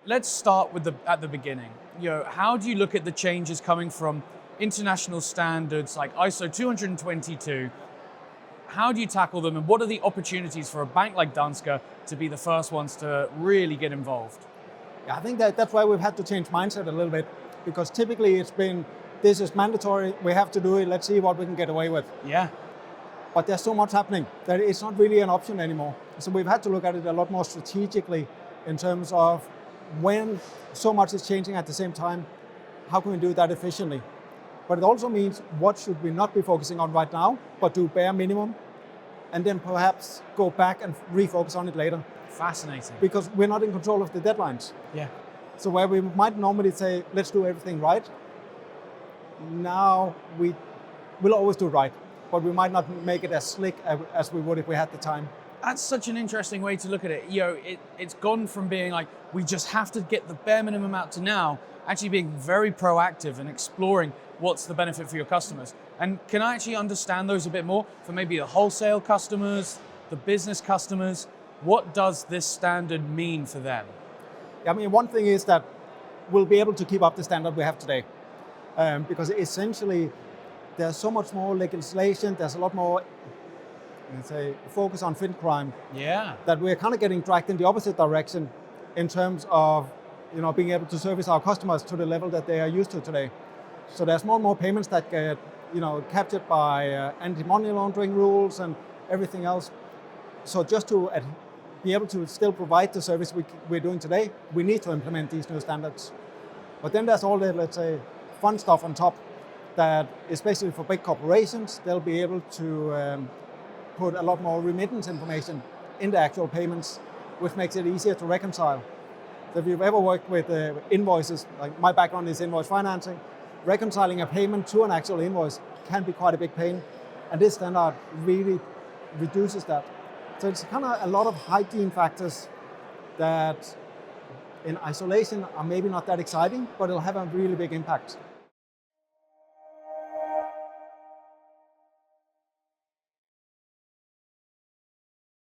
Let's start at the beginning. How do you look at the changes coming from international standards like ISO 222? How do you tackle them, and what are the opportunities for a bank like Danske to be the first ones to really get involved? Yeah, I think that's why we've had to change mindset a little bit, because typically it's been, this is mandatory, we have to do it, let's see what we can get away with. Yeah. But there's so much happening that it's not really an option anymore. So we've had to look at it a lot more strategically in terms of when so much is changing at the same time, how can we do that efficiently? But it also means what should we not be focusing on right now, but do bare minimum, and then perhaps go back and refocus on it later. Fascinating. Because we're not in control of the deadlines. Yeah. So where we might normally say, let's do everything right, now we will always do it right, but we might not make it as slick as we would if we had the time. That's such an interesting way to look at it. It's gone from being like, we just have to get the bare minimum out, to now actually being very proactive and exploring what's the benefit for your customers. And can I actually understand those a bit more for maybe the wholesale customers, the business customers? What does this standard mean for them? I mean, one thing is that we'll be able to keep up the standard we have today, because essentially there's so much more legislation, there's a lot more, let's say, focus on fin crime. Yeah. That we're kind of getting dragged in the opposite direction in terms of, being able to service our customers to the level that they are used to today. So there's more and more payments that get, captured by anti-money laundering rules and everything else. So just to be able to still provide the service we're doing today, we need to implement these new standards. But then there's all the, let's say, fun stuff on top that, especially for big corporations, they'll be able to put a lot more remittance information in the actual payments, which makes it easier to reconcile. So if you've ever worked with invoices, like my background is invoice financing, reconciling a payment to an actual invoice can be quite a big pain, and this standard really reduces that. So it's kind of a lot of hygiene factors that in isolation are maybe not that exciting, but it'll have a really big impact.